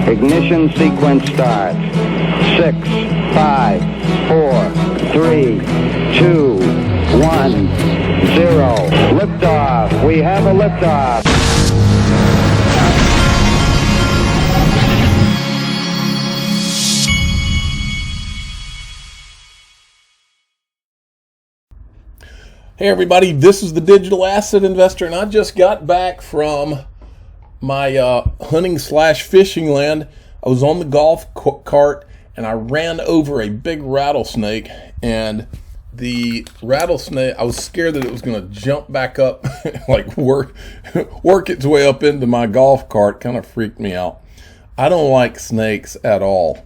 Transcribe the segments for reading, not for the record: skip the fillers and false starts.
Ignition sequence starts. 6, 5, 4, 3, 2, 1, 0. Liftoff. We have a liftoff. Hey everybody, this is the Digital Asset Investor, and I just got back from my hunting/fishing land. I was on the golf cart and I ran over a big rattlesnake, and the rattlesnake, I was scared that it was going to jump back up, like work its way up into my golf cart. Kind of freaked me out. I don't like snakes at all.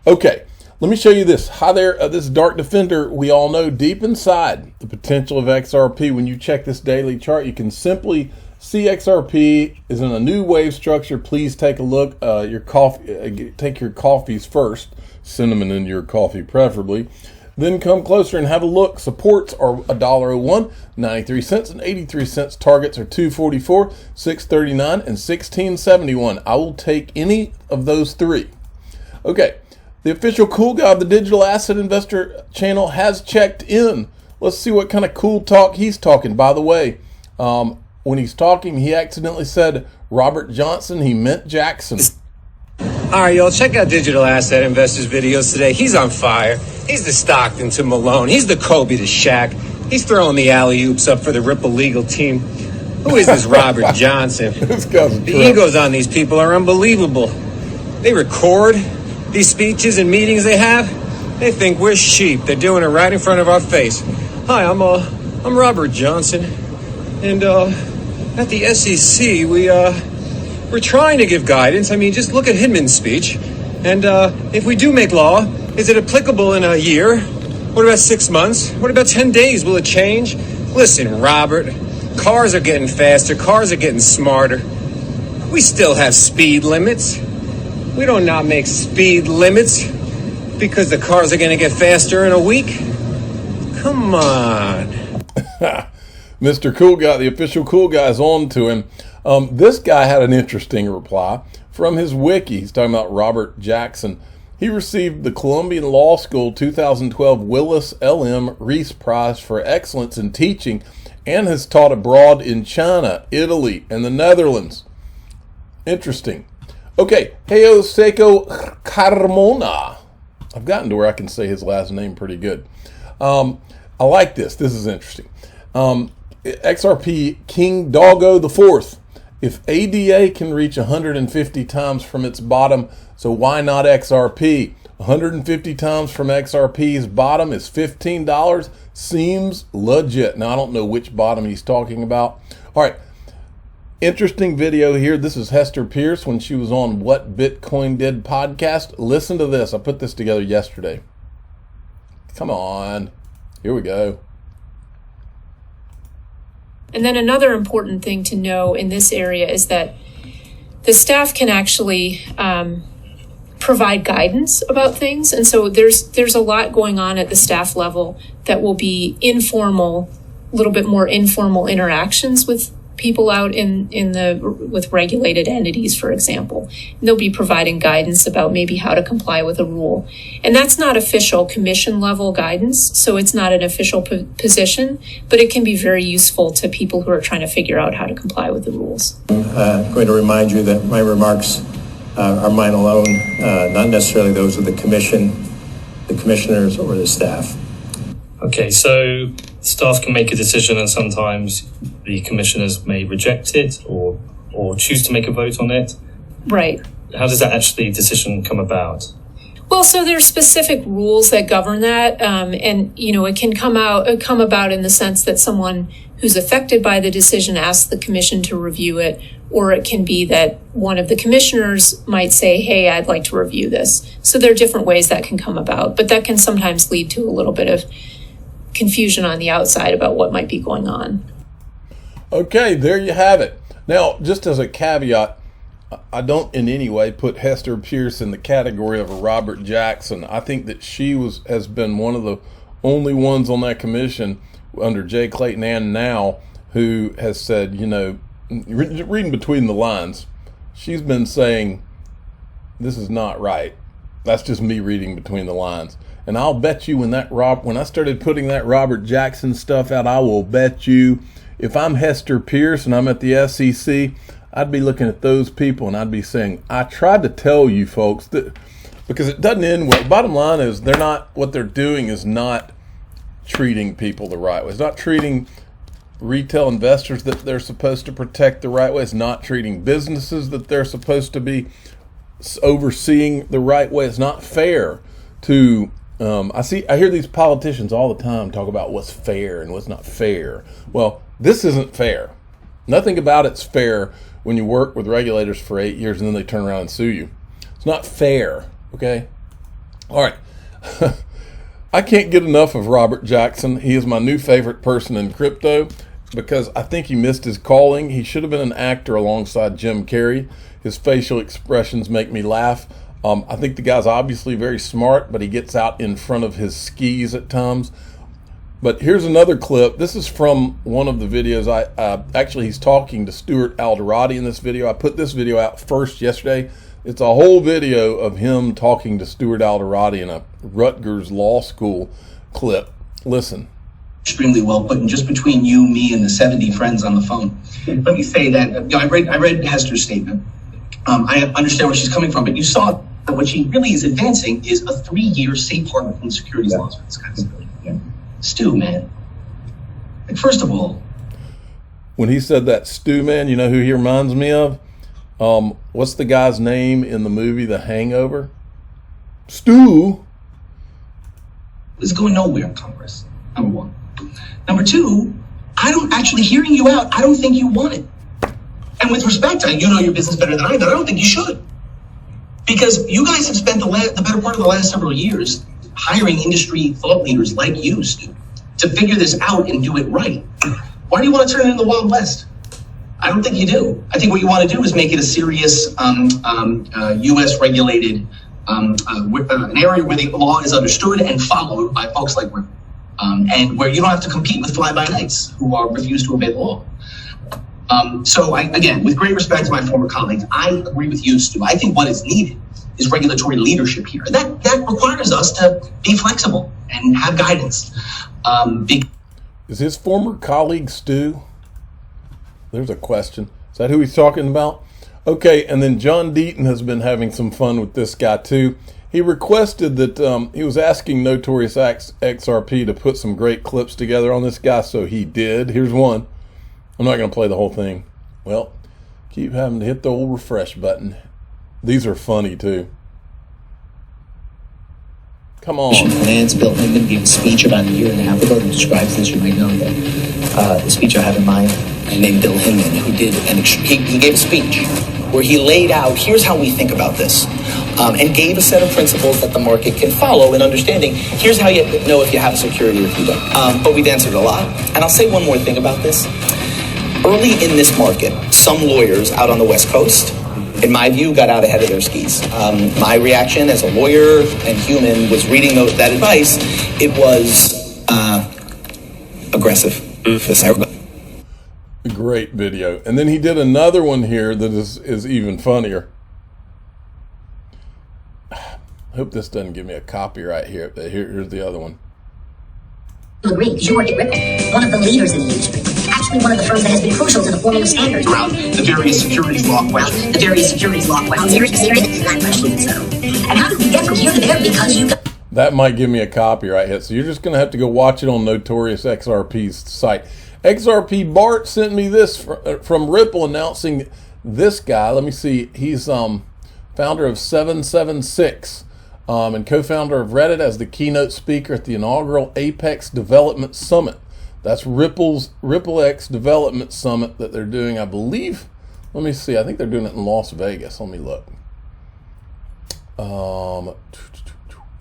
Okay. Let me show you this. Hi there, this is Dark Defender. We all know deep inside the potential of XRP. When you check this daily chart, you can simply see XRP is in a new wave structure. Please take a look. Take your coffees first, cinnamon in your coffee preferably. Then come closer and have a look. Supports are $1.01, 93 cents, and 83 cents. Targets are $2.44, $6.39, and $16.71. I will take any of those three. Okay. The official cool guy of the Digital Asset Investor channel has checked in. Let's see what kind of cool talk he's talking. By the way, when he's talking, he accidentally said Robert Johnson. He meant Jackson. All right, y'all, check out Digital Asset Investors videos today. He's on fire. He's the Stockton to Malone. He's the Kobe to Shaq. He's throwing the alley-oops up for the Ripple Legal team. Who is this Robert Johnson? The egos on these people are unbelievable. They record these speeches and meetings they have. They think we're sheep. They're doing it right in front of our face. Hi, I'm Robert Johnson, and at the SEC we're trying to give guidance. I mean, just look at Hinman's speech, and if we do make law, is it applicable in a year? What about 6 months? What about 10 days? Will it change? Listen, Robert, cars are getting faster. Cars are getting smarter. We still have speed limits. We don't not make speed limits because the cars are going to get faster in a week. Come on. Mr. Cool Guy, the official cool guy, is on to him. This guy had an interesting reply from his wiki. He's talking about Robert Jackson. He received the Columbia Law School 2012 Willis L.M. Reese Prize for Excellence in Teaching and has taught abroad in China, Italy, and the Netherlands. Interesting. Okay, Heo Seiko Carmona. I've gotten to where I can say his last name pretty good. I like this. This is interesting. XRP King Doggo the Fourth. If ADA can reach 150 times from its bottom, so why not XRP? 150 times from XRP's bottom is $15. Seems legit. Now, I don't know which bottom he's talking about. All right. Interesting video here. This is Hester Pierce when she was on What Bitcoin Did podcast. Listen to this. I put this together yesterday. Come on. Here we go. And then another important thing to know in this area is that the staff can actually provide guidance about things. And so there's a lot going on at the staff level that will be informal, a little bit more informal interactions with people out with regulated entities, for example. And they'll be providing guidance about maybe how to comply with a rule. And that's not official commission level guidance, so it's not an official position, but it can be very useful to people who are trying to figure out how to comply with the rules. I'm going to remind you that my remarks are mine alone, not necessarily those of the commission, the commissioners, or the staff. Okay, so staff can make a decision and sometimes the commissioners may reject it or choose to make a vote on it. Right. How does that decision come about? Well, so there's specific rules that govern that, and it can come about in the sense that someone who's affected by the decision asks the commission to review it, or it can be that one of the commissioners might say, "Hey, I'd like to review this." So there are different ways that can come about, but that can sometimes lead to a little bit of confusion on the outside about what might be going on. Okay, there you have it. Now, just as a caveat, I don't in any way put Hester Pierce in the category of a Robert Jackson. I think that she has been one of the only ones on that commission under Jay Clayton and now who has said, reading between the lines, she's been saying this is not right. That's just me reading between the lines. And I'll bet you when I started putting that Robert Jackson stuff out, I will bet you if I'm Hester Pierce and I'm at the SEC, I'd be looking at those people and I'd be saying, I tried to tell you folks that, because it doesn't end well. Bottom line is what they're doing is not treating people the right way. It's not treating retail investors that they're supposed to protect the right way. It's not treating businesses that they're supposed to be overseeing the right way. It's not fair to I hear these politicians all the time talk about what's fair and what's not fair. Well, this isn't fair. Nothing about it's fair when you work with regulators for 8 years and then they turn around and sue you. It's not fair, okay? All right. I can't get enough of Robert Jackson. He is my new favorite person in crypto because I think he missed his calling. He should have been an actor alongside Jim Carrey. His facial expressions make me laugh. I think the guy's obviously very smart, but he gets out in front of his skis at times. But here's another clip. This is from one of the videos. Actually, he's talking to Stuart Alderati in this video. I put this video out first yesterday. It's a whole video of him talking to Stuart Alderati in a Rutgers Law School clip. Listen. Extremely well put, and just between you, me, and the 70 friends on the phone. Let me say that I read Hester's statement. I understand where she's coming from, but you saw that what she really is advancing is a 3-year safe harbor from securities laws for this kind of stuff. Yeah. Stu, man. Like, first of all, when he said that, Stu, man, you know who he reminds me of? What's the guy's name in the movie The Hangover? Stu. It's going nowhere in Congress, number one. Number two, hearing you out, I don't think you want it. And with respect, you know your business better than I do. I don't think you should. Because you guys have spent the better part of the last several years hiring industry thought leaders like you, Stu, to figure this out and do it right. Why do you want to turn it into the Wild West? I don't think you do. I think what you want to do is make it a serious U.S. regulated an area where the law is understood and followed by folks like Ripple, and where you don't have to compete with fly-by-nights who refuse to obey the law. So again, with great respect to my former colleagues, I agree with you, Stu. I think what is needed is regulatory leadership here. That requires us to be flexible and have guidance. Is his former colleague Stu? There's a question. Is that who he's talking about? Okay, and then John Deaton has been having some fun with this guy too. He requested that he was asking Notorious XRP to put some great clips together on this guy, so he did. Here's one. I'm not going to play the whole thing. Well, keep having to hit the old refresh button. These are funny too. Come on. Plans. Bill Hinman gave a speech about a year and a half ago that describes this. You might know that. The speech I have in mind, named Bill Hinman, who did he gave a speech where he laid out, here's how we think about this, and gave a set of principles that the market can follow in understanding. Here's how you know if you have a security or if you don't. But we've answered a lot. And I'll say one more thing about this. Early in this market, some lawyers out on the West Coast, in my view, got out ahead of their skis. My reaction as a lawyer and human was reading that advice. It was aggressive. Great video. And then he did another one here that is even funnier. I hope this doesn't give me a copyright here. Here's the other one. Agree, because you work at Ripple, one of the leaders in the industry. Actually, one of the firms that has been crucial to the forming of standards around the various securities law questions. The various securities law questions. And how did we get from here to there? Because you got... That might give me a copyright hit, so you're just going to have to go watch it on Notorious XRP's site. XRP Bart sent me this from Ripple announcing this guy. Let me see. He's founder of 776 and co-founder of Reddit as the keynote speaker at the inaugural Apex Development Summit. That's Ripple X Development Summit that they're doing, I believe. Let me see. I think they're doing it in Las Vegas. Let me look.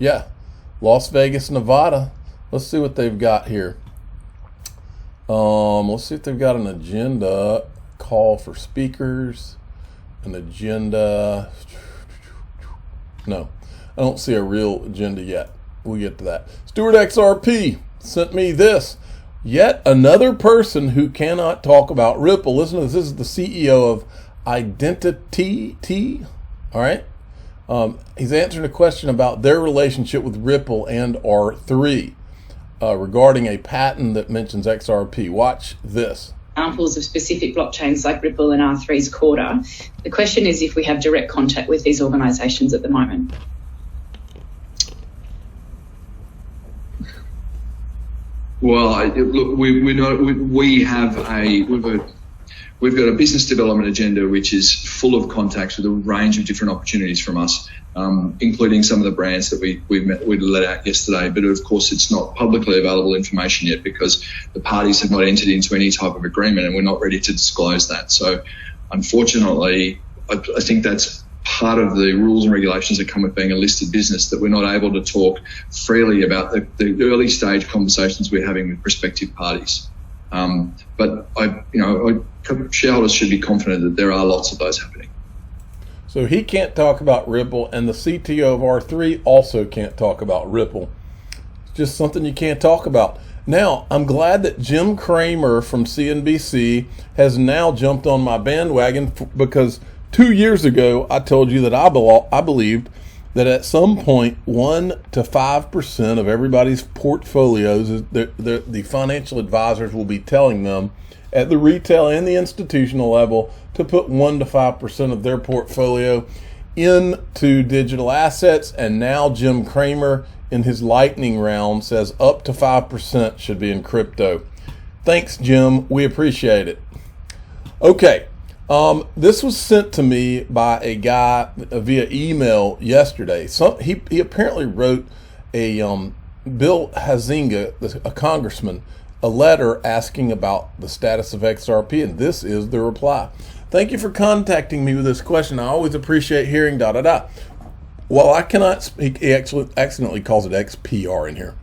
Yeah, Las Vegas, Nevada. Let's see what they've got here. Let's see if they've got an agenda, call for speakers, an agenda. No, I don't see a real agenda yet. We'll get to that. Stuart XRP sent me this. Yet another person who cannot talk about Ripple. Listen to this. This is the CEO of Identity. All right. He's answering a question about their relationship with Ripple and R3 regarding a patent that mentions XRP. Watch this. Examples of specific blockchains like Ripple and R3's Corda. The question is if we have direct contact with these organisations at the moment. Well, look, we've got a business development agenda which is full of contacts with a range of different opportunities from us, including some of the brands that we let out yesterday. But of course, it's not publicly available information yet because the parties have not entered into any type of agreement, and we're not ready to disclose that. So, unfortunately, I think that's part of the rules and regulations that come with being a listed business, that we're not able to talk freely about the early stage conversations we're having with prospective parties. But shareholders should be confident that there are lots of those happening. So he can't talk about Ripple, and the CTO of R3 also can't talk about Ripple. It's just something you can't talk about. Now, I'm glad that Jim Cramer from CNBC has now jumped on my bandwagon because 2 years ago, I told you that I believed that at some point, 1 to 5% of everybody's portfolios, the financial advisors will be telling them at the retail and the institutional level to put 1 to 5% of their portfolio into digital assets. And now Jim Cramer, in his lightning round, says up to 5% should be in crypto. Thanks, Jim. We appreciate it. Okay. This was sent to me by a guy via email yesterday. He apparently wrote Bill Huizenga, a congressman, a letter asking about the status of XRP, and this is the reply. Thank you for contacting me with this question. I always appreciate hearing ... While I cannot speak, he actually accidentally calls it XPR in here.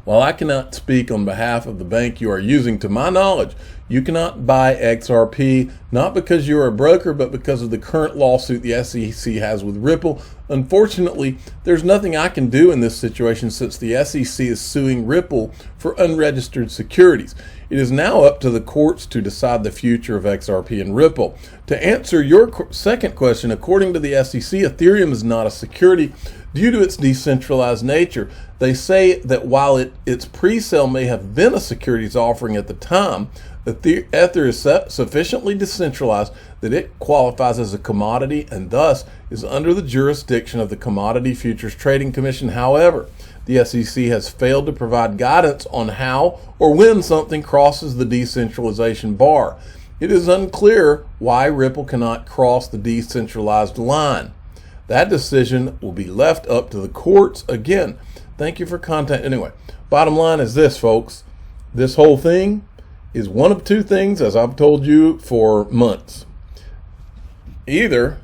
While I cannot speak on behalf of the bank you are using, to my knowledge, you cannot buy XRP, not because you are a broker, but because of the current lawsuit the SEC has with Ripple. Unfortunately, there's nothing I can do in this situation since the SEC is suing Ripple for unregistered securities. It is now up to the courts to decide the future of XRP and Ripple. To answer your second question, according to the SEC, Ethereum is not a security due to its decentralized nature. They say that while its pre-sale may have been a securities offering at the time, Ether is sufficiently decentralized that it qualifies as a commodity and thus is under the jurisdiction of the Commodity Futures Trading Commission. However, the SEC has failed to provide guidance on how or when something crosses the decentralization bar. It is unclear why Ripple cannot cross the decentralized line. That decision will be left up to the courts. Again, thank you for contact. Anyway, bottom line is this, folks. This whole thing is one of two things, as I've told you for months. Either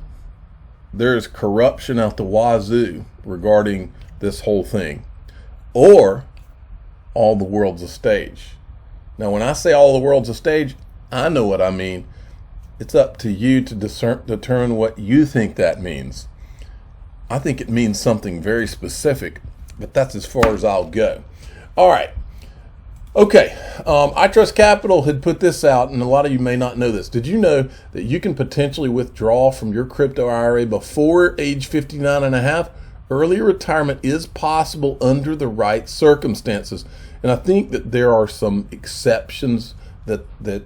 there's corruption out the wazoo regarding this whole thing, or all the world's a stage. Now, when I say all the world's a stage, I know what I mean. It's up to you to determine what you think that means. I think it means something very specific, but that's as far as I'll go. All right. Okay. iTrustCapital had put this out, and a lot of you may not know this. Did you know that you can potentially withdraw from your crypto IRA before age 59 and a half? Early retirement is possible under the right circumstances. And I think that there are some exceptions that the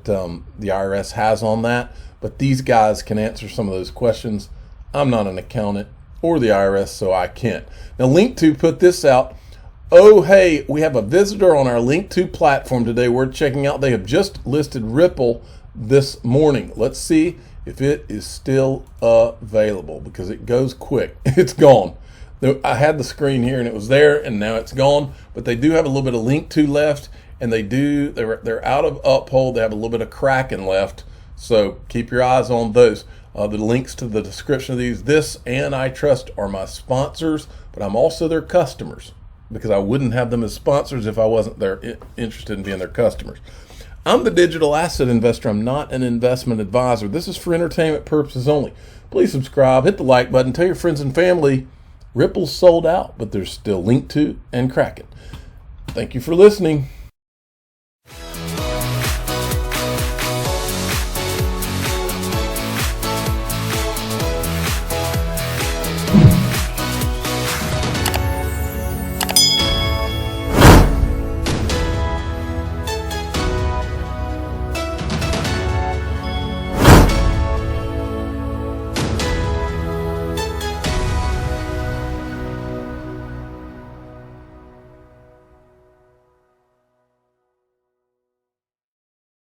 IRS has on that, but these guys can answer some of those questions. I'm not an accountant or the IRS, so I can't. Now, Link2 put this out. Oh, hey, we have a visitor on our Link2 platform today worth checking out. They have just listed Ripple this morning. Let's see if it is still available because it goes quick. It's gone. I had the screen here and it was there and now it's gone, but they do have a little bit of Link2 left, and they're out of Uphold. They have a little bit of Kraken left, so keep your eyes on those. The links to the description of this and iTrust are my sponsors, but I'm also their customers because I wouldn't have them as sponsors if I wasn't interested in being their customers. I'm the digital asset investor. I'm not an investment advisor. This is for entertainment purposes only. Please subscribe, hit the like button, tell your friends and family. Ripple's sold out, but there's still Link2 and Kraken. Thank you for listening.